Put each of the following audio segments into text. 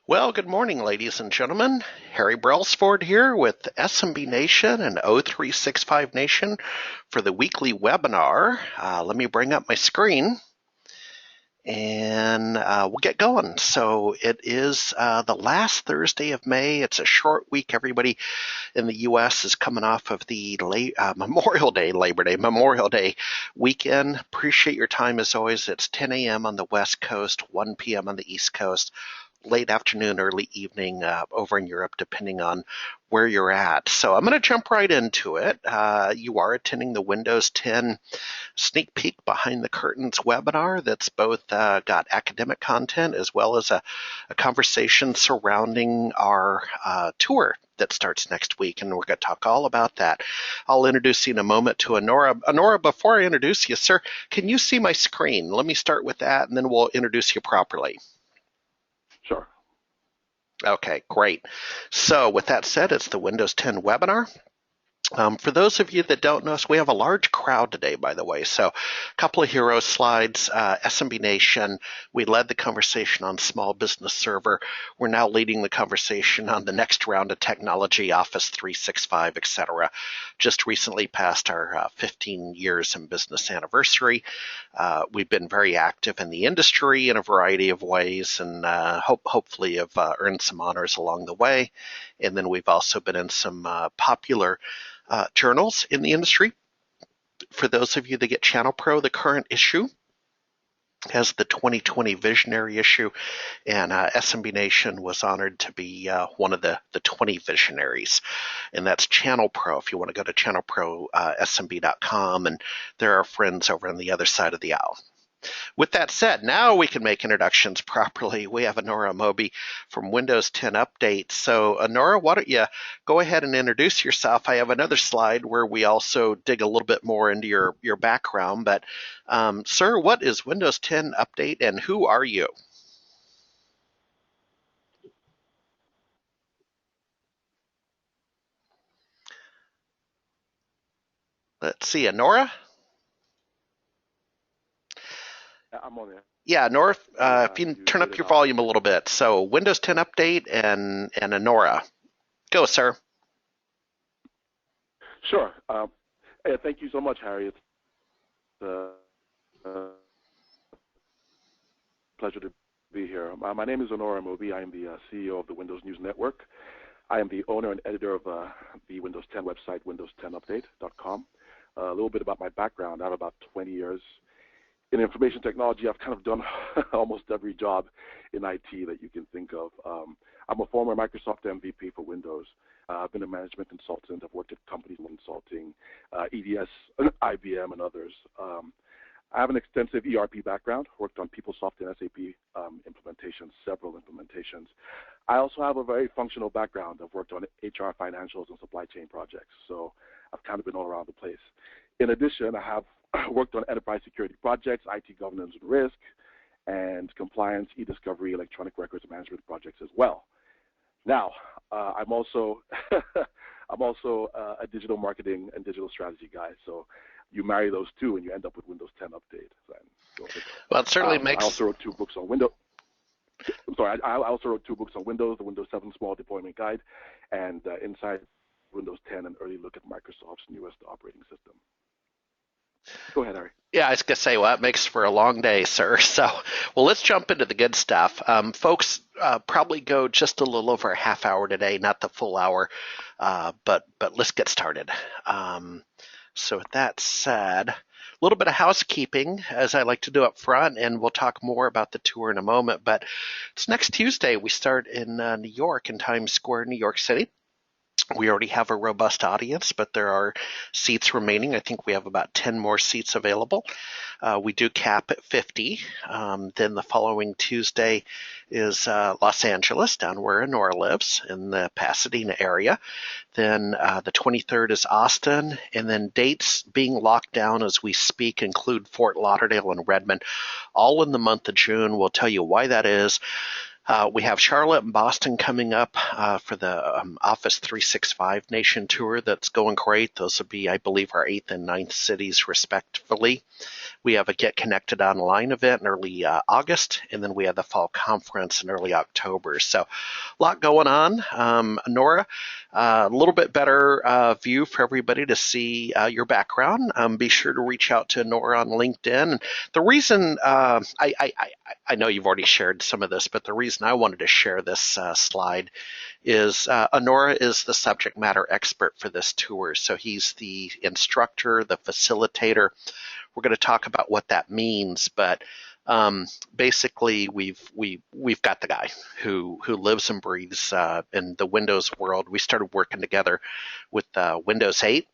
Well, good morning, ladies and gentlemen. Harry Brailsford here with SMB Nation and O365 Nation for the weekly webinar. Let me bring up my screen and we'll get going. So it is the last Thursday of May. It's a short week. Everybody in the U.S. is coming off of the Memorial Day weekend. Appreciate your time as always. It's 10 a.m. on the West Coast, 1 p.m. on the East Coast. Late afternoon, early evening over in Europe, depending on where you're at. So I'm going to jump right into it. You are attending the Windows 10 Sneak Peek Behind the Curtains webinar that's both got academic content as well as a conversation surrounding our tour that starts next week, and we're going to talk all about that. I'll introduce you in a moment to Onuora. Onuora, before I introduce you, sir, can you see my screen? Let me start with that, and then we'll introduce you properly. Sure. Okay, great. So with that said, it's the Windows 10 webinar. For those of you that don't know us, we have a large crowd today, by the way. So a couple of hero slides, SMB Nation. We led the conversation on Small Business Server. We're now leading the conversation on the next round of technology, Office 365, etc. Just recently passed our 15 years in business anniversary. We've been very active in the industry in a variety of ways, and hopefully have earned some honors along the way. And then we've also been in some popular journals in the industry. For those of you that get Channel Pro, the current issue has the 2020 Visionary issue, and SMB Nation was honored to be one of the 20 visionaries, and that's Channel Pro. If you want to go to channelprosmb.com, and there are friends over on the other side of the aisle. With that said, now we can make introductions properly. We have Onuora Moby from Windows 10 Update. So, Onuora, why don't you go ahead and introduce yourself? I have another slide where we also dig a little bit more into your background. But, sir, what is Windows 10 Update, and who are you? Let's see, Onuora? I'm on there. Yeah, Onuora, if you can turn up your volume a little bit. So, Windows 10 Update and Onuora. Go, sir. Sure. Thank you so much, Harry. It's a pleasure to be here. My name is Onuora Moby. I am the CEO of the Windows News Network. I am the owner and editor of the Windows 10 website, windows10update.com. A little bit about my background. I have about 20 years in information technology. I've kind of done almost every job in IT that you can think of. I'm a former Microsoft MVP for Windows. I've been a management consultant. I've worked at companies in consulting, EDS, IBM, and others. I have an extensive ERP background, worked on PeopleSoft and SAP implementations, several implementations. I also have a very functional background. I've worked on HR, financials, and supply chain projects, so I've kind of been all around the place. In addition, I have worked on enterprise security projects, IT governance and risk, and compliance, e-discovery, electronic records management projects as well. Now, I'm also a digital marketing and digital strategy guy. So you marry those two, and you end up with Windows 10 Update. Well, it certainly makes. I also wrote 2 books on Windows. I'm sorry. I also wrote 2 books on Windows: the Windows 7 Small Deployment Guide, and Inside Windows 10, an early look at Microsoft's newest operating system. Go ahead, Harry. Yeah, I was going to say, well, that makes for a long day, sir. So, well, let's jump into the good stuff. Folks, probably go just a little over a half hour today, not the full hour, but let's get started. So with that said, a little bit of housekeeping, as I like to do up front, and we'll talk more about the tour in a moment. But it's next Tuesday. We start in New York, in Times Square, New York City. We already have a robust audience, but there are seats remaining. I think we have about 10 more seats available. We do cap at 50. Then the following Tuesday is Los Angeles, down where Onuora lives, in the Pasadena area. Then the 23rd is Austin, and then dates being locked down as we speak include Fort Lauderdale and Redmond, all in the month of June. We'll tell you why that is We have Charlotte and Boston coming up for the Office 365 Nation tour. That's going great. Those will be, I believe, our 8th and ninth cities, respectively. We have a Get Connected Online event in early August, and then we have the Fall Conference in early October. So a lot going on. Onuora, a little bit better view for everybody to see your background. Be sure to reach out to Onuora on LinkedIn. The reason I know you've already shared some of this, but the reason I wanted to share this slide is Onuora is the subject matter expert for this tour. So he's the instructor, the facilitator. We're going to talk about what that means, but basically we've got the guy who lives and breathes in the Windows world. We started working together with Windows 8.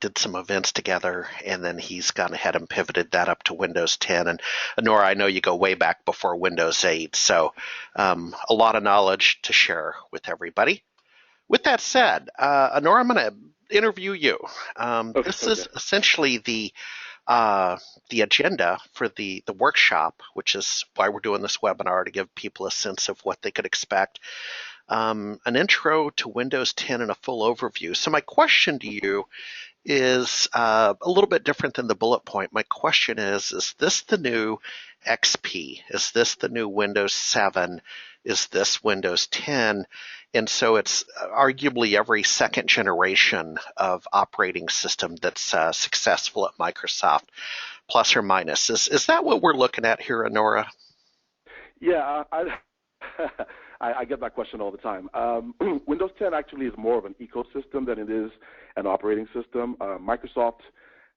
Did some events together, and then he's gone ahead and pivoted that up to Windows 10. And Onuora, I know you go way back before Windows 8, so a lot of knowledge to share with everybody. With that said, Onuora, I'm going to interview you. This is essentially the agenda for the workshop, which is why we're doing this webinar, to give people a sense of what they could expect. An intro to Windows 10 and a full overview. So my question to you is a little bit different than the bullet point. My question is this the new XP? Is this the new Windows 7? Is this Windows 10? And so it's arguably every second generation of operating system that's successful at Microsoft, plus or minus. Is that what we're looking at here, Onuora? Yeah, I get that question all the time. Windows 10 actually is more of an ecosystem than it is an operating system. Microsoft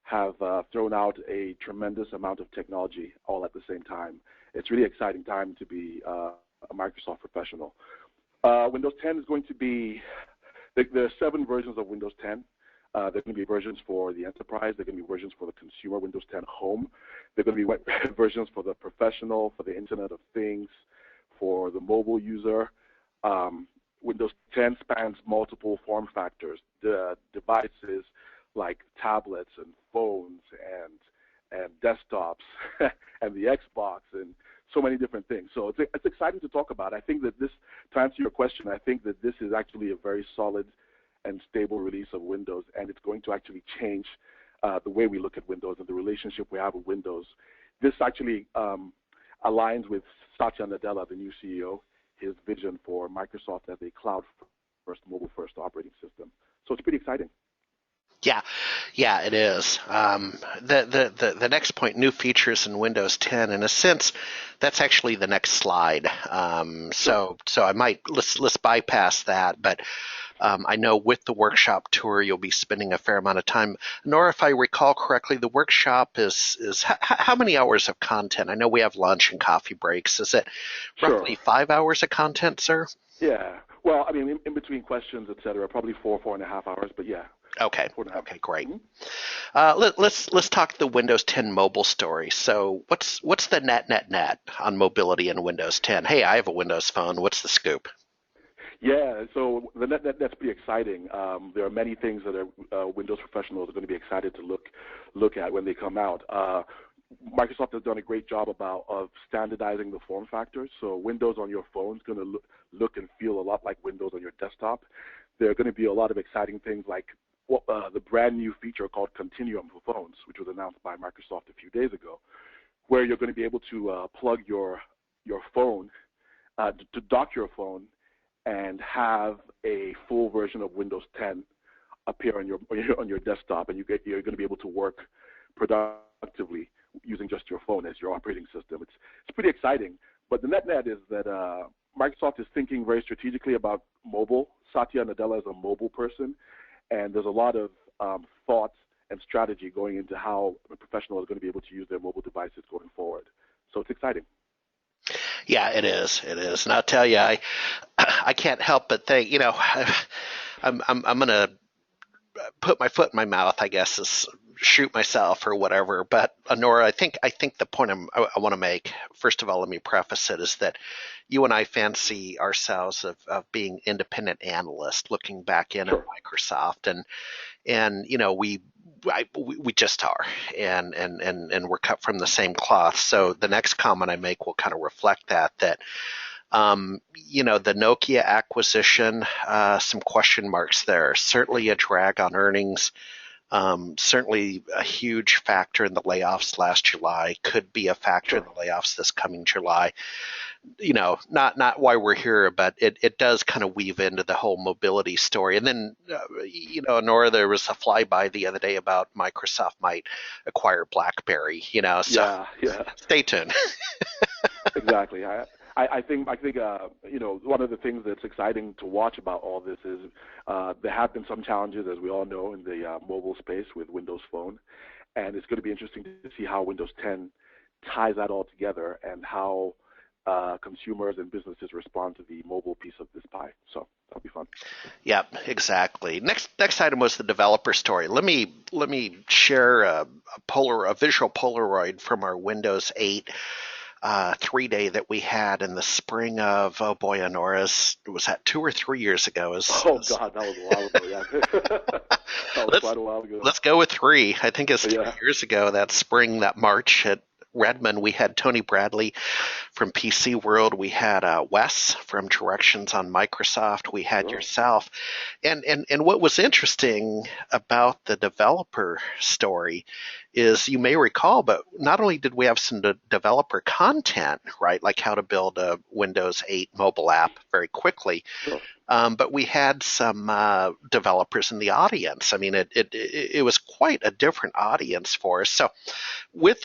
have thrown out a tremendous amount of technology all at the same time. It's really exciting time to be a Microsoft professional. Windows 10 is going to be, there are 7 versions of Windows 10. There are going to be versions for the enterprise. There are going to be versions for the consumer, Windows 10 Home. There are going to be versions for the professional, for the Internet of Things, for the mobile user. Windows 10 spans multiple form factors. The devices like tablets and phones and desktops and the Xbox and so many different things. So it's exciting to talk about. I think that this, to answer your question, I think that this is actually a very solid and stable release of Windows, and it's going to actually change the way we look at Windows and the relationship we have with Windows. This actually aligns with Satya Nadella, the new CEO, his vision for Microsoft as a cloud-first, mobile-first operating system. So it's pretty exciting. Yeah, it is. The next point, new features in Windows 10. In a sense, that's actually the next slide. So I might let's bypass that. But I know with the workshop tour, you'll be spending a fair amount of time. Nor, if I recall correctly, the workshop is how many hours of content? I know we have lunch and coffee breaks. Is it roughly 5 hours of content, sir? Yeah. Well, I mean, in between questions, et cetera, probably 4.5 hours. But yeah. Okay, great. Let's talk the Windows 10 mobile story. So what's the net on mobility in Windows 10? Hey, I have a Windows phone. What's the scoop? Yeah, so the that's pretty exciting. There are many things that Windows professionals are going to be excited to look at when they come out. Microsoft has done a great job of standardizing the form factors. So Windows on your phone is going to look and feel a lot like Windows on your desktop. There are going to be a lot of exciting things like the brand new feature called Continuum for phones, which was announced by Microsoft a few days ago, where you're going to be able to plug your phone, to dock your phone, and have a full version of Windows 10 appear on your desktop, and you're going to be able to work productively using just your phone as your operating system. It's pretty exciting. But the net is that Microsoft is thinking very strategically about mobile. Satya Nadella is a mobile person, and there's a lot of thought and strategy going into how a professional is going to be able to use their mobile devices going forward. So it's exciting. Yeah, it is. And I'll tell you, I can't help but think, I'm going to put my foot in my mouth, I guess, is shoot myself or whatever. But Onuora, I think the point I want to make, first of all, let me preface it, is that you and I fancy ourselves of being independent analysts looking back in at Microsoft, and we just are, and we're cut from the same cloth. So the next comment I make will kind of reflect that. The Nokia acquisition, some question marks there. Certainly a drag on earnings. Certainly a huge factor in the layoffs last July. Could be a factor in the layoffs this coming July. Not why we're here, but it does kind of weave into the whole mobility story. And then, Nora, there was a flyby the other day about Microsoft might acquire BlackBerry. So stay tuned. Exactly. I think one of the things that's exciting to watch about all this is there have been some challenges, as we all know, in the mobile space with Windows Phone, and it's going to be interesting to see how Windows 10 ties that all together and how consumers and businesses respond to the mobile piece of this pie. So that'll be fun. Yep, exactly. Next item was the developer story. Let me share a visual Polaroid from our Windows 8 3-day that we had in the spring of, Onuora's, was that 2 or 3 years ago? God, that was a while ago, yeah. That was quite a while ago. Let's go with 3. I think it's 3 years ago, that spring, that March at Redmond. We had Tony Bradley from PC World. We had Wes from Directions on Microsoft. We had yourself. And what was interesting about the developer story is, you may recall, but not only did we have some developer content, right, like how to build a Windows 8 mobile app very quickly, but we had some developers in the audience. I mean, it was quite a different audience for us. So with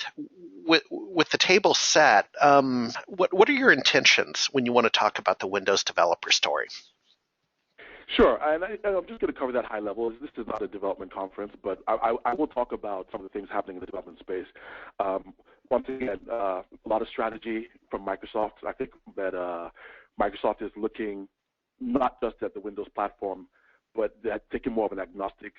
the table set, what are your intentions when you want to talk about the Windows developer story? Sure, and I'm just going to cover that high level. This is not a development conference, but I will talk about some of the things happening in the development space. Once again, a lot of strategy from Microsoft. I think that Microsoft is looking not just at the Windows platform, but they're taking more of an agnostic,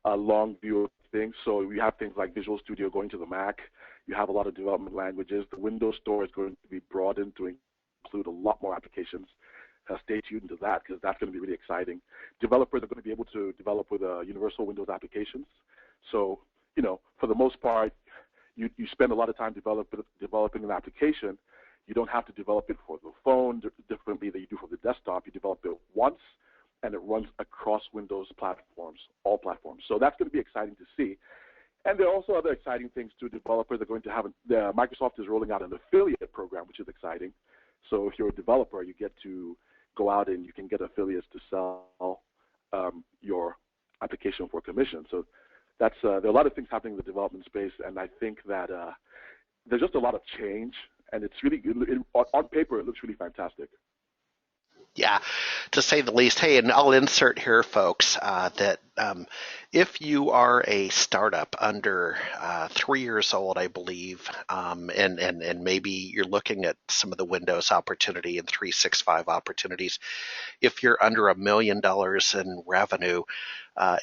long view of things. So we have things like Visual Studio going to the Mac. You have a lot of development languages. The Windows Store is going to be broadened to include a lot more applications. Stay tuned to that, because that's going to be really exciting. Developers are going to be able to develop with universal Windows applications. So, for the most part, you spend a lot of time developing an application. You don't have to develop it for the phone differently than you do for the desktop. You develop it once, and it runs across Windows platforms, all platforms. So that's going to be exciting to see. And there are also other exciting things too. Developers are going to have Microsoft is rolling out an affiliate program, which is exciting. So if you're a developer, you get to go out and you can get affiliates to sell your application for commission. So there are a lot of things happening in the development space, and I think that there's just a lot of change, and it's really on paper it looks really fantastic. Yeah, to say the least. Hey, and I'll insert here, folks, that if you are a startup under 3 years old, I believe, and maybe you're looking at some of the Windows opportunity and 365 opportunities, if you're under $1 million in revenue,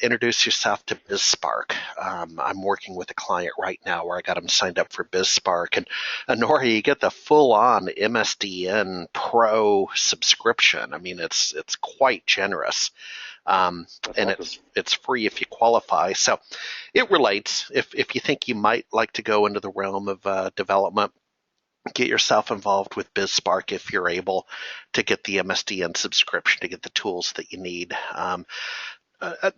introduce yourself to BizSpark. I'm working with a client right now where I got them signed up for BizSpark. And Onuora, you get the full-on MSDN Pro subscription. I mean, it's quite generous. And awesome. It's free if you qualify. So it relates. If you think you might like to go into the realm of development, get yourself involved with BizSpark if you're able to get the MSDN subscription to get the tools that you need.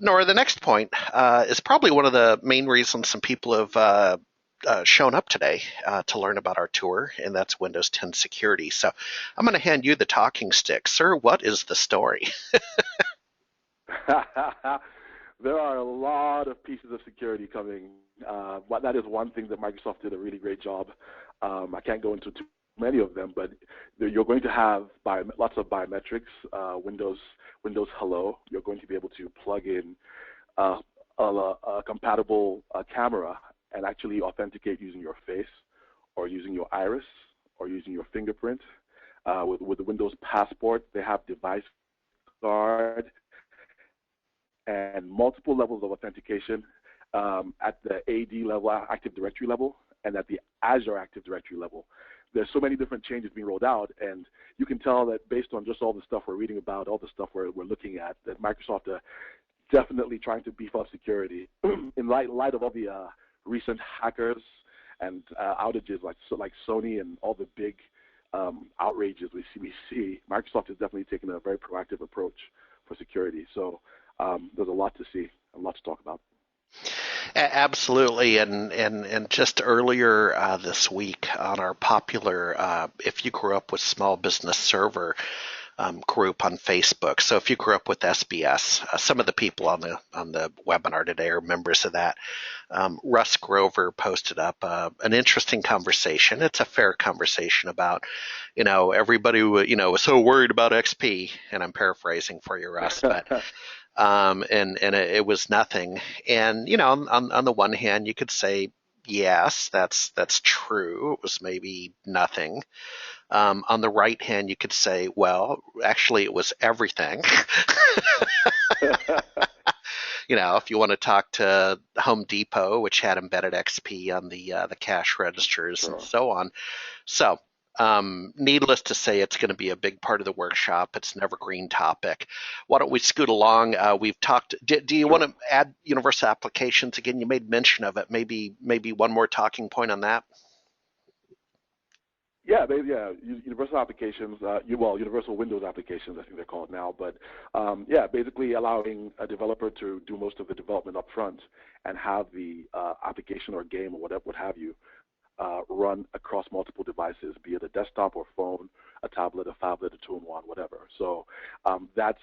Nora, the next point is probably one of the main reasons some people have shown up today to learn about our tour, and that's Windows 10 security. So I'm going to hand you the talking stick. Sir, what is the story? There are a lot of pieces of security coming. But that is one thing that Microsoft did a really great job. I can't go into too many of them, but you're going to have lots of biometrics, Windows Hello. You're going to be able to plug in a compatible camera and actually authenticate using your face or using your iris or using your fingerprint. With the Windows Passport, they have device guard and multiple levels of authentication at the AD level, Active Directory level, and at the Azure Active Directory level. There's so many different changes being rolled out, and you can tell that based on just all the stuff we're reading about, all the stuff we're looking at, that Microsoft definitely trying to beef up security in light of all the recent hackers and outages like Sony and all the big outrages we see. Microsoft is definitely taking a very proactive approach for security. So there's a lot to see, a lot to talk about. Absolutely, and just earlier this week on our popular, if you grew up with Small Business Server group on Facebook. So if you grew up with SBS, some of the people on the webinar today are members of that. Russ Grover posted up an interesting conversation. It's a fair conversation about, everybody was so worried about XP, and I'm paraphrasing for you, Russ, but and it was nothing. And on the one hand, you could say, yes, that's true. It was maybe nothing. On the right hand, you could say, well, actually, it was everything. If you want to talk to Home Depot, which had embedded XP on the cash registers and so on. So, needless to say, it's going to be a big part of the workshop. It's an evergreen topic. Why don't we scoot along? We've talked. Do you want to add universal applications again? You made mention of it. Maybe one more talking point on that. Yeah, universal applications, universal Windows applications, I think they're called now. But basically allowing a developer to do most of the development up front and have the application or game or what have you run across multiple devices, be it a desktop or phone, a tablet, a phablet, a two-in-one, whatever. So that's,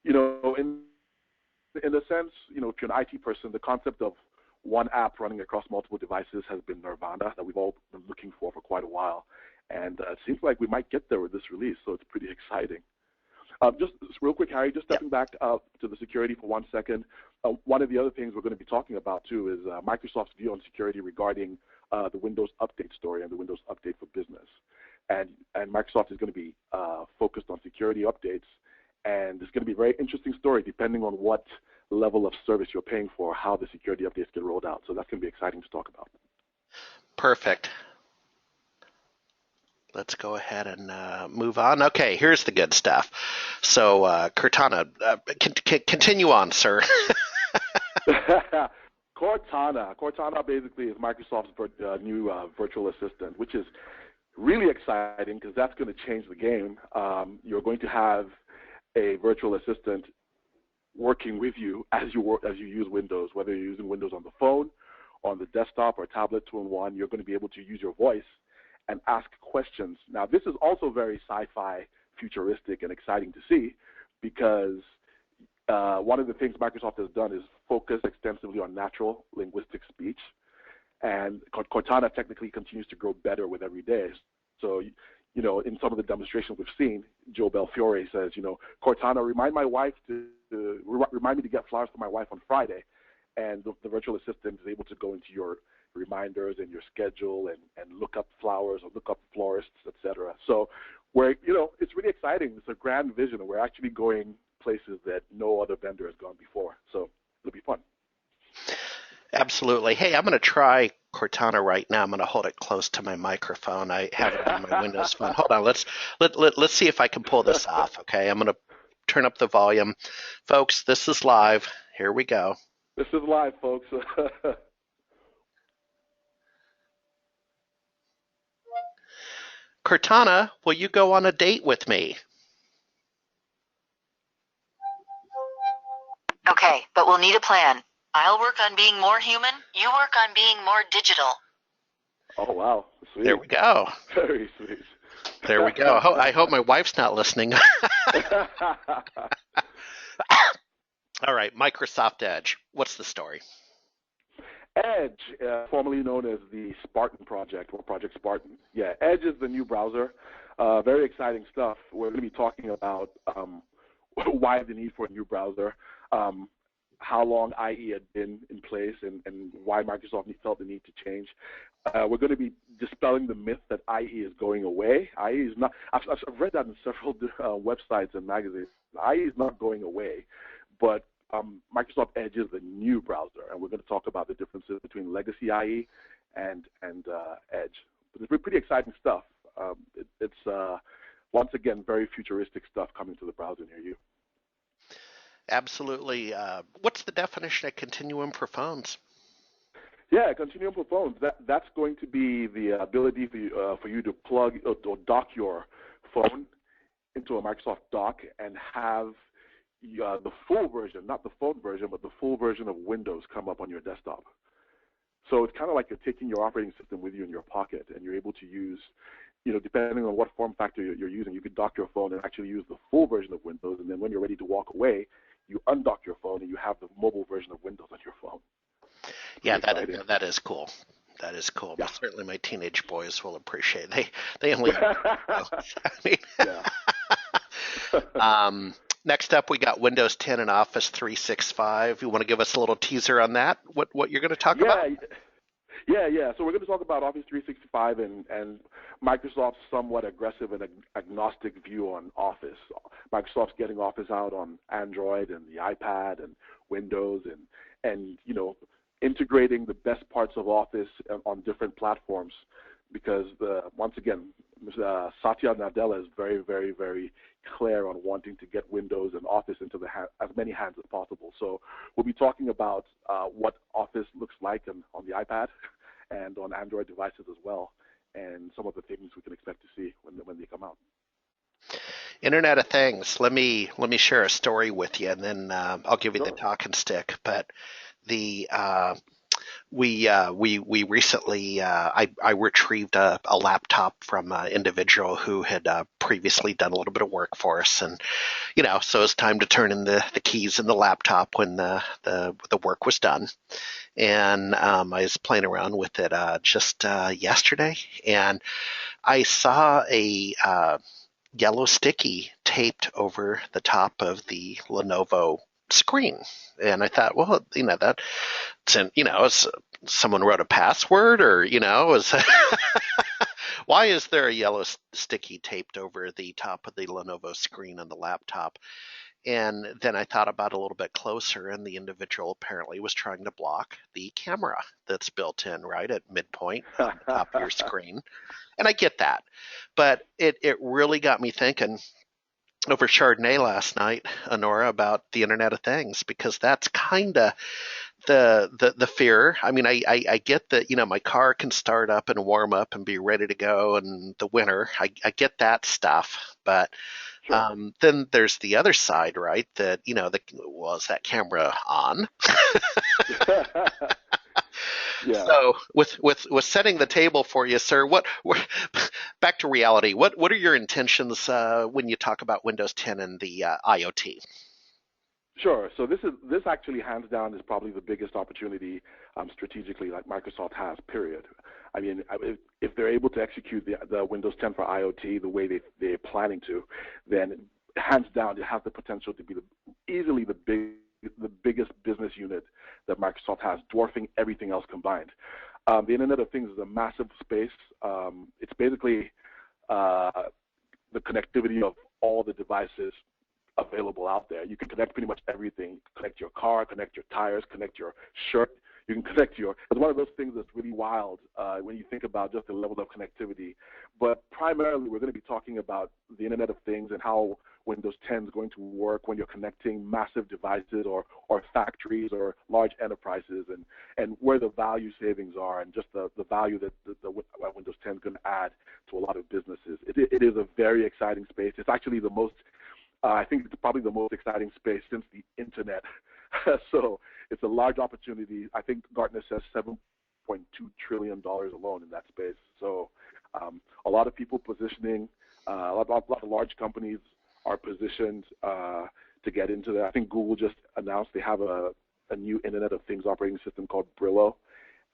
in a sense, if you're an IT person, the concept of one app running across multiple devices has been nirvana that we've all been looking for quite a while. And it seems like we might get there with this release, so it's pretty exciting. Just real quick, Harry, just stepping back to the security for 1 second. One of the other things we're going to be talking about, too, is Microsoft's view on security regarding the Windows Update story and the Windows Update for Business. And Microsoft is going to be focused on security updates, and it's going to be a very interesting story depending on what level of service you're paying for, how the security updates get rolled out. So that's going to be exciting to talk about. Perfect. Let's go ahead and move on. Okay, here's the good stuff. So, Cortana, continue on, sir. Cortana basically is Microsoft's new virtual assistant, which is really exciting because that's going to change the game. You're going to have a virtual assistant working with you as you use Windows, whether you're using Windows on the phone, on the desktop, or tablet, two-in-one. You're going to be able to use your voice and ask questions. Now, this is also very sci-fi, futuristic, and exciting to see because one of the things Microsoft has done is focus extensively on natural linguistic speech, and Cortana technically continues to grow better with every day. So, in some of the demonstrations we've seen, Joe Belfiore says, Cortana, remind me to get flowers for my wife on Friday, and the virtual assistant is able to go into your reminders and your schedule and look up flowers or look up florists, etc. So it's really exciting. It's a grand vision, and we're actually going places that no other vendor has gone before. So it'll be fun. Absolutely. Hey, I'm going to try Cortana right now. I'm going to hold it close to my microphone. I have it on my Windows phone. Hold on. Let's see if I can pull this off. Okay, I'm going to turn up the volume, folks. This is live. Here we go. This is live, folks. Cortana, will you go on a date with me? Okay, but we'll need a plan. I'll work on being more human. You work on being more digital. Oh, wow. Sweet. There we go. Very sweet. There we go. I hope my wife's not listening. All right, Microsoft Edge. What's the story? Edge, formerly known as the Spartan Project or Project Spartan. Yeah, Edge is the new browser. Very exciting stuff. We're going to be talking about why the need for a new browser, how long IE had been in place, and why Microsoft felt the need to change. We're going to be dispelling the myth that IE is going away. IE is not. I've read that in several websites and magazines. IE is not going away, but Microsoft Edge is the new browser, and we're going to talk about the differences between legacy IE and Edge. But it's pretty exciting stuff. It's once again very futuristic stuff coming to the browser near you. Absolutely. What's the definition of continuum for phones? Yeah, continuum for phones. That's going to be the ability for you to plug or dock your phone into a Microsoft dock and have the full version, not the phone version, but the full version of Windows come up on your desktop. So it's kind of like you're taking your operating system with you in your pocket, and you're able to use, depending on what form factor you're using, you could dock your phone and actually use the full version of Windows, and then when you're ready to walk away, you undock your phone and you have the mobile version of Windows on your phone. Yeah, Exciting. that is cool. That is cool. Yeah. Certainly, my teenage boys will appreciate. They only. I mean, Yeah. next up, we got Windows 10 and Office 365. You want to give us a little teaser on that? What you're going to talk about? Yeah. So we're going to talk about Office 365 and Microsoft's somewhat aggressive and agnostic view on Office. Microsoft's getting Office out on Android and the iPad and Windows and integrating the best parts of Office on different platforms because once again, Satya Nadella is very, very, very clear on wanting to get Windows and Office into as many hands as possible. So we'll be talking about what Office looks like on the iPad and on Android devices as well, and some of the things we can expect to see when they come out. Internet of Things. Let me share a story with you, and then I'll give you the talking stick. But the we recently I retrieved a laptop from an individual who had previously done a little bit of work for us, and so it's time to turn in the keys in the laptop when the work was done. And I was playing around with it just yesterday, and I saw a yellow sticky taped over the top of the Lenovo screen. And I thought, well, someone wrote a password, or why is there a yellow sticky taped over the top of the Lenovo screen on the laptop? And then I thought about it a little bit closer, and the individual apparently was trying to block the camera that's built in right at midpoint on the top of your screen. And I get that, but it really got me thinking over Chardonnay last night, Onuora, about the Internet of Things, because that's kind of the fear. I mean, I get that, my car can start up and warm up and be ready to go in the winter. I get that stuff, but Sure. then there's the other side, right? That, is that camera on? Yeah. So with setting the table for you, sir, back to reality. What are your intentions when you talk about Windows 10 and the IoT? Sure. So this actually hands down is probably the biggest opportunity strategically like Microsoft has. Period. I mean, if they're able to execute the Windows 10 for IoT the way they're planning to, then hands down it has the potential to be easily the biggest business unit that Microsoft has, dwarfing everything else combined. The Internet of Things is a massive space. It's basically the connectivity of all the devices available out there. You can connect pretty much everything. Connect your car, connect your tires, connect your shirt. You can connect it's one of those things that's really wild when you think about just the level of connectivity. But primarily, we're going to be talking about the Internet of Things and how Windows 10 is going to work when you're connecting massive devices or factories or large enterprises, and where the value savings are, and just the value that the Windows 10 is going to add to a lot of businesses. It is a very exciting space. It's actually the most I think it's probably the most exciting space since the internet. So it's a large opportunity. I think Gartner says $7.2 trillion alone in that space. So a lot of people positioning, a lot of large companies are positioned to get into that. I think Google just announced they have a new Internet of Things operating system called Brillo,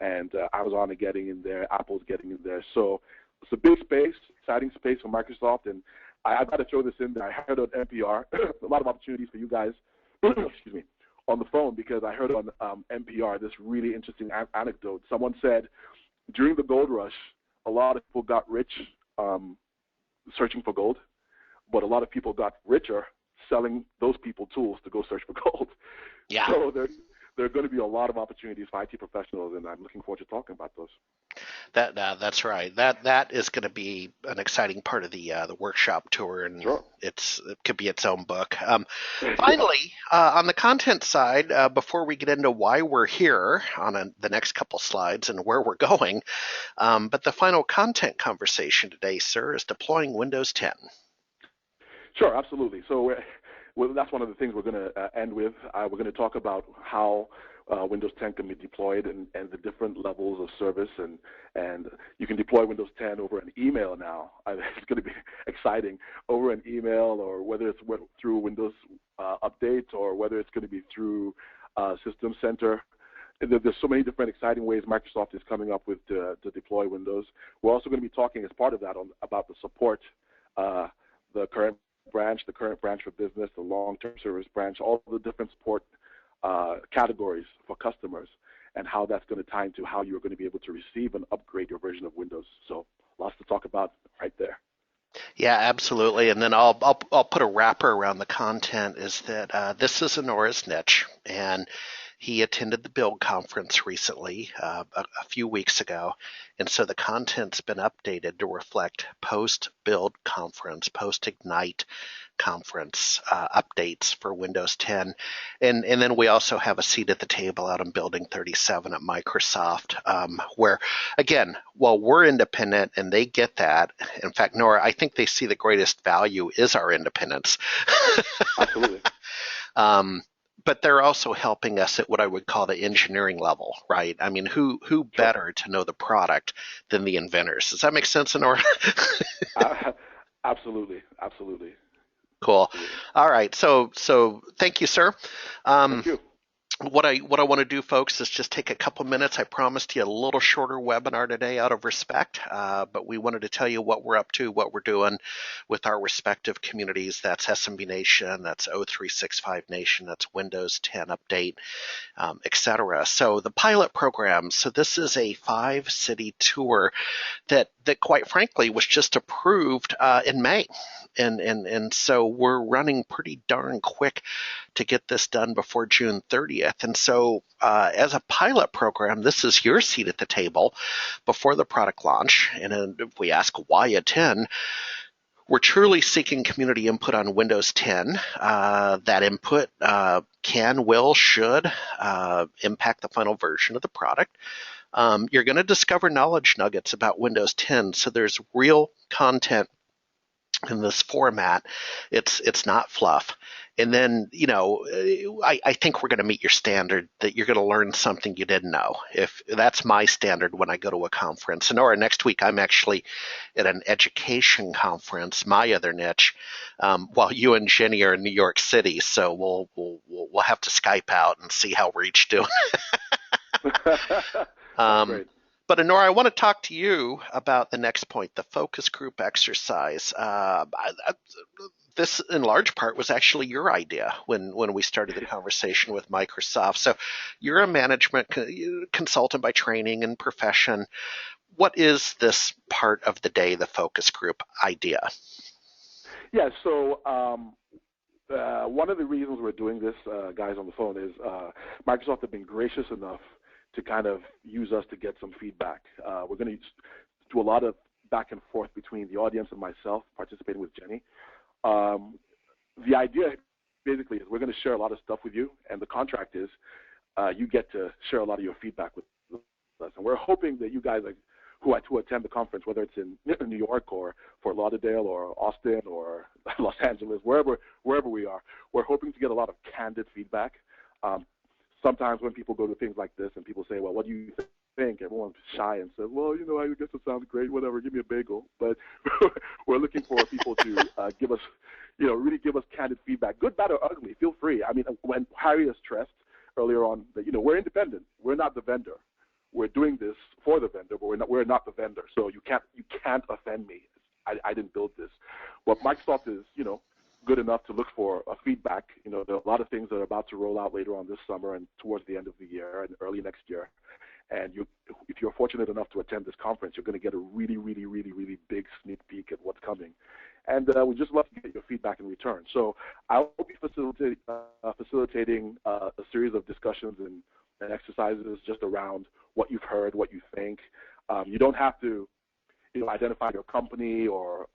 and Amazon are getting in there, Apple's getting in there. So it's a big space, exciting space for Microsoft, and I've got to throw this in there. I heard on NPR a lot of opportunities for you guys, excuse me, on the phone, because I heard on NPR this really interesting anecdote. Someone said during the gold rush, a lot of people got rich searching for gold, but a lot of people got richer selling those people tools to go search for gold. Yeah. So there are going to be a lot of opportunities for IT professionals, and I'm looking forward to talking about those. That's right. That is going to be an exciting part of the workshop tour, and Sure. it could be its own book. Finally, on the content side, before we get into why we're here on the next couple slides and where we're going, but the final content conversation today, sir, is deploying Windows 10. Sure, absolutely. So that's one of the things we're going to end with. We're going to talk about how Windows 10 can be deployed and the different levels of service, and you can deploy Windows 10 over an email now. It's going to be exciting, over an email, or whether it's through Windows updates, or whether it's going to be through System Center. There's so many different exciting ways Microsoft is coming up with to deploy Windows. We're also going to be talking as part of that about the support, the current branch for business, the long-term service branch, all the different support categories for customers, and how that's going to tie into how you're going to be able to receive and upgrade your version of Windows. So lots to talk about right there. Yeah, absolutely. And then I'll put a wrapper around the content. Is that this is Onuora's niche, and he attended the Build conference recently, a few weeks ago, and so the content's been updated to reflect post-Build conference, post-Ignite conference updates for Windows 10. And then we also have a seat at the table out in Building 37 at Microsoft, where, again, while we're independent and they get that, in fact, Nora, I think they see the greatest value is our independence. Absolutely. But they're also helping us at what I would call the engineering level, right? I mean, who better to know the product than the inventors? Does that make sense, Onuora? Absolutely. Cool. All right. So thank you, sir. Thank you. What I want to do, folks, is just take a couple minutes. I promised you a little shorter webinar today out of respect, but we wanted to tell you what we're up to, what we're doing with our respective communities. That's SMB Nation, that's O365 Nation, that's Windows 10 Update, etc. So the pilot program, so this is a 5-city tour that quite frankly was just approved in May. And so we're running pretty darn quick to get this done before June 30th. And so as a pilot program, this is your seat at the table before the product launch. And if we ask why a 10, we're truly seeking community input on Windows 10. That input can, will, should impact the final version of the product. You're going to discover knowledge nuggets about Windows 10. So there's real content in this format. It's not fluff. And then, I think we're going to meet your standard that you're going to learn something you didn't know. If that's my standard when I go to a conference. And or next week, I'm actually at an education conference, my other niche, while you and Jenny are in New York City. So we'll have to Skype out and see how we're each doing. Great. But Onuora, I want to talk to you about the next point, the focus group exercise. This, in large part, was actually your idea when we started the conversation with Microsoft. So you're a management consultant by training and profession. What is this part of the day, the focus group idea? Yeah, so one of the reasons we're doing this, guys on the phone, is Microsoft have been gracious enough to kind of use us to get some feedback. We're going to do a lot of back and forth between the audience and myself, participating with Jenny. The idea basically is we're going to share a lot of stuff with you, and the contract is you get to share a lot of your feedback with us. And we're hoping that you guys who attend the conference, whether it's in New York or Fort Lauderdale or Austin or Los Angeles, wherever we are, we're hoping to get a lot of candid feedback. Sometimes when people go to things like this and people say, well, what do you think? Everyone's shy and says, well, I guess it sounds great, whatever, give me a bagel. But we're looking for people to give us, really give us candid feedback, good, bad, or ugly. Feel free. I mean, when Harry has stressed earlier on that, we're independent. We're not the vendor. We're doing this for the vendor, but we're not the vendor. So you can't offend me. I didn't build this. What Microsoft is, good enough to look for feedback. There are a lot of things that are about to roll out later on this summer and towards the end of the year and early next year. And if you're fortunate enough to attend this conference, you're going to get a really, really, really, really big sneak peek at what's coming. And we just love to get your feedback in return. So I'll be facilitating a series of discussions and exercises just around what you've heard, what you think. You don't have to, identify your company or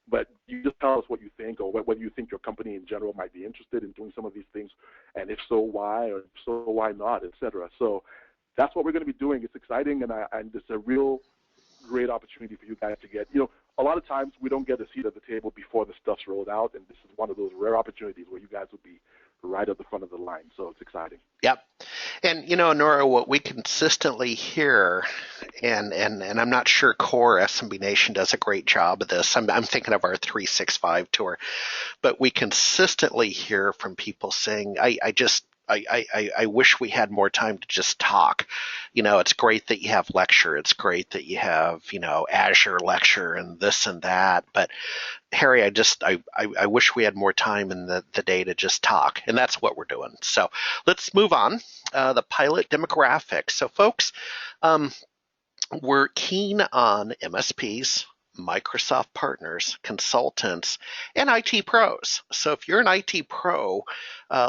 but you just tell us what you think, or whether you think your company in general might be interested in doing some of these things, and if so, why, or if so, why not, etc. So that's what we're going to be doing. It's exciting, and it's a real great opportunity for you guys to get, a lot of times we don't get a seat at the table before the stuff's rolled out, and this is one of those rare opportunities where you guys will be right at the front of the line. So it's exciting. Yep. And, Nora, what we consistently hear, and I'm not sure core SMB Nation does a great job of this. I'm thinking of our 365 tour, but we consistently hear from people saying, I wish we had more time to just talk. It's great that you have lecture. It's great that you have, Azure lecture and this and that. But Harry, I wish we had more time in the day to just talk. And that's what we're doing. So let's move on. The pilot demographics. So folks, we're keen on MSPs, Microsoft partners, consultants, and IT pros. So if you're an IT pro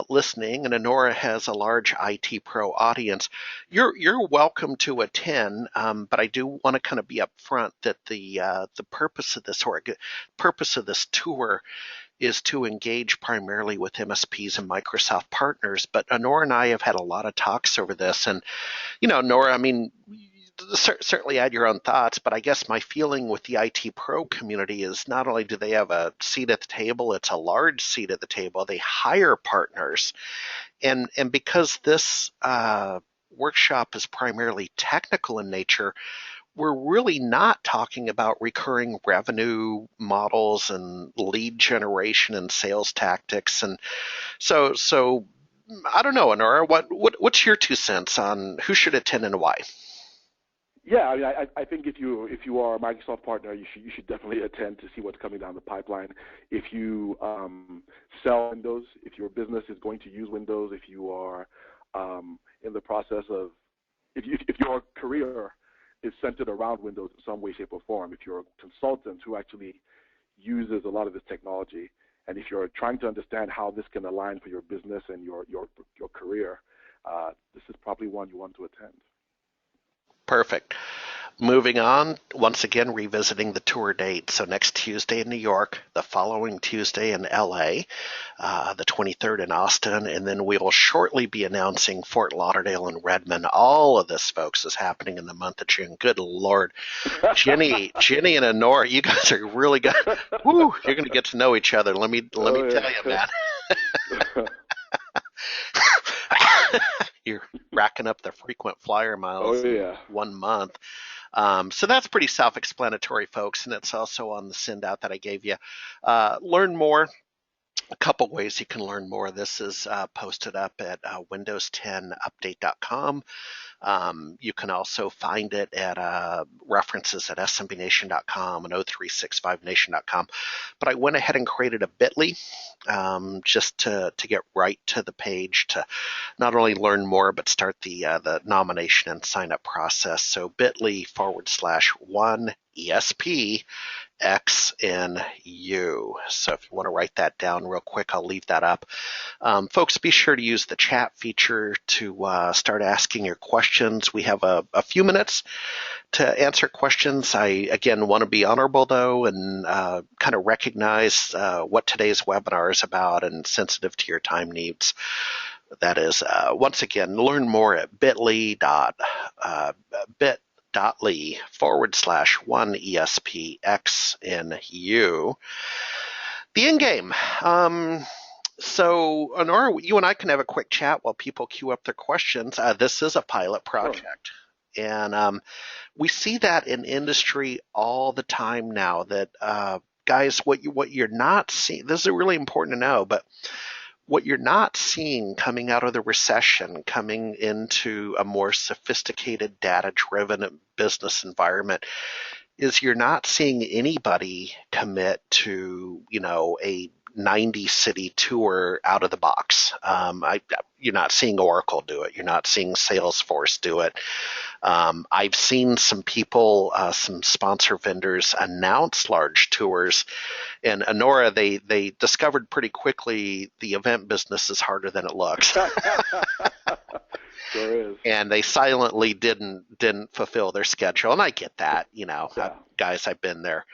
listening, and Onuora has a large IT pro audience, you're welcome to attend. But I do want to kind of be upfront that the purpose of this tour is to engage primarily with MSPs and Microsoft partners. But Onuora and I have had a lot of talks over this, and Nora, I mean, certainly add your own thoughts, but I guess my feeling with the IT pro community is not only do they have a seat at the table, it's a large seat at the table. They hire partners, and because this workshop is primarily technical in nature, we're really not talking about recurring revenue models and lead generation and sales tactics, and so I don't know, Onuora, what's your 2 cents on who should attend and why? Yeah, I mean, I think if you are a Microsoft partner, you should definitely attend to see what's coming down the pipeline. If you sell Windows, if your business is going to use Windows, if you are in the process of, if your career is centered around Windows in some way, shape, or form, if you're a consultant who actually uses a lot of this technology, and if you're trying to understand how this can align for your business and your career, this is probably one you want to attend. Perfect. Moving on, once again, revisiting the tour date. So next Tuesday in New York, the following Tuesday in LA, the 23rd in Austin, and then we will shortly be announcing Fort Lauderdale and Redmond. All of this, folks, is happening in the month of June. Good Lord. Ginny and Onuora, you guys are really good. Woo, you're going to get to know each other. Let me tell you, man. You're racking up the frequent flyer miles in 1 month. So that's pretty self-explanatory, folks, and it's also on the send out that I gave you. Learn more. A couple ways you can learn more. This is posted up at windows10update.com. You can also find it at references at smbnation.com and 0365nation.com. But I went ahead and created a bit.ly just to get right to the page to not only learn more, but start the nomination and sign up process. So bit.ly/1ESP XNU. So if you want to write that down real quick, I'll leave that up. Folks, be sure to use the chat feature to start asking your questions. We have a few minutes to answer questions. I, again, want to be honorable, though, and kind of recognize what today's webinar is about and sensitive to your time needs. That is, once again, learn more at bit.ly/1ESPXNU. The end game. So, Onuora, you and I can have a quick chat while people queue up their questions. This is a pilot project. Sure. And we see that in industry all the time now that, guys, what you're not seeing, this is really important to know, but what you're not seeing coming out of the recession, coming into a more sophisticated data-driven business environment, is you're not seeing anybody commit to, a 90 city tour out of the box. You're not seeing Oracle do it. You're not seeing Salesforce do it. I've seen some people, some sponsor vendors announce large tours. And Onuora, they discovered pretty quickly the event business is harder than it looks. Sure is. And they silently didn't fulfill their schedule. And I get that, guys, I've been there.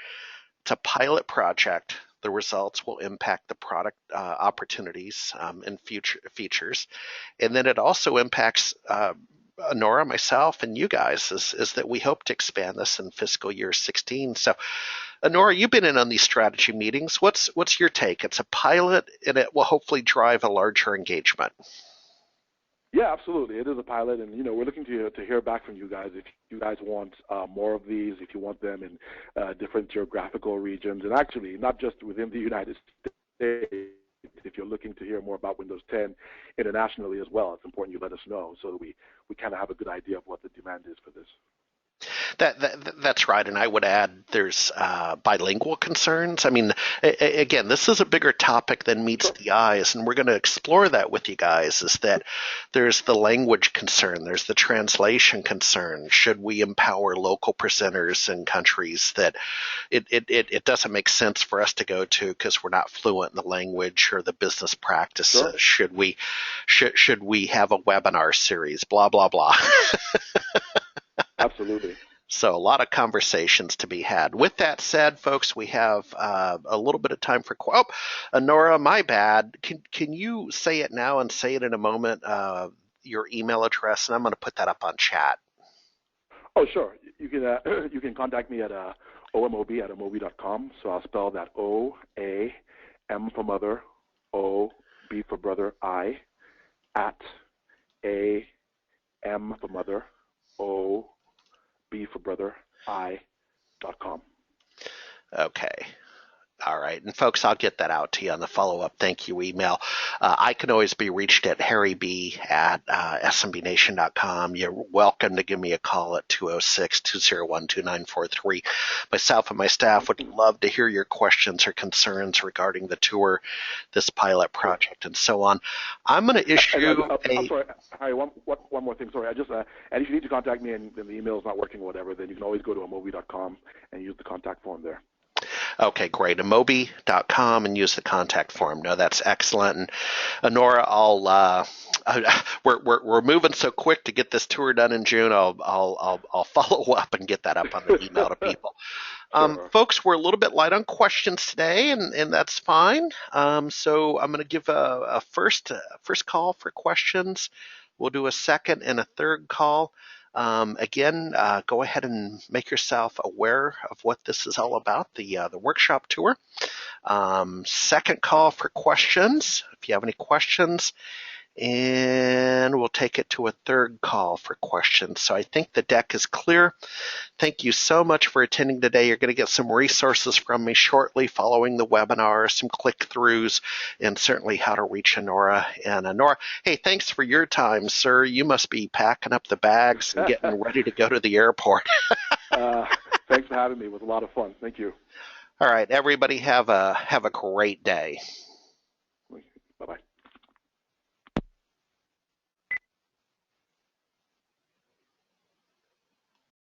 It's a pilot project. The results will impact the product opportunities and future features. And then it also impacts Onuora, myself, and you guys is that we hope to expand this in fiscal year 16. So, Onuora, you've been in on these strategy meetings. What's your take? It's a pilot, and it will hopefully drive a larger engagement. Yeah, absolutely. It is a pilot, and we're looking to hear back from you guys. If you guys want more of these, if you want them in different geographical regions, and actually not just within the United States. If you're looking to hear more about Windows 10 internationally as well, it's important you let us know so that we kind of have a good idea of what the demand is for this. That's right, and I would add there's bilingual concerns. I mean, again, this is a bigger topic than meets the eyes, and we're going to explore that with you guys. Is that there's the language concern, there's the translation concern. Should we empower local presenters in countries that it doesn't make sense for us to go to because we're not fluent in the language or the business practices? Sure. Should we have a webinar series? Blah blah blah. Absolutely. So a lot of conversations to be had. With that said, folks, we have a little bit of time for Onuora, my bad. Can you say it now and say it in a moment, your email address, and I'm going to put that up on chat. Oh, sure. You can contact me at omob@omob.com. So I'll spell that O-A, M for mother, O, B for brother, I, at A, M for mother, O, B for brother, I.com. Okay. All right. And folks, I'll get that out to you on the follow-up thank you email. I can always be reached at harryb@smbnation.com. You're welcome to give me a call at 206-201-2943. Myself and my staff would love to hear your questions or concerns regarding the tour, this pilot project, and so on. I'm going to issue I'm sorry, Harry, one more thing. Sorry, and if you need to contact me and the email is not working or whatever, then you can always go to omobi.com and use the contact form there. Okay, great. Amobi.com and use the contact form. No, that's excellent. And Onuora, we're moving so quick to get this tour done in June. I'll follow up and get that up on the email to people. Sure. Folks, we're a little bit light on questions today, and that's fine. So I'm going to give a first call for questions. We'll do a second and a third call. Again, go ahead and make yourself aware of what this is all about, the workshop tour. Second call for questions, if you have any questions, and we'll take it to a third call for questions. So I think the deck is clear. Thank you so much for attending today. You're going to get some resources from me shortly following the webinar, some click-throughs, and certainly how to reach Onuora. And Onuora, hey, thanks for your time, sir. You must be packing up the bags and getting ready to go to the airport. Thanks for having me. It was a lot of fun. Thank you. All right, everybody have a great day.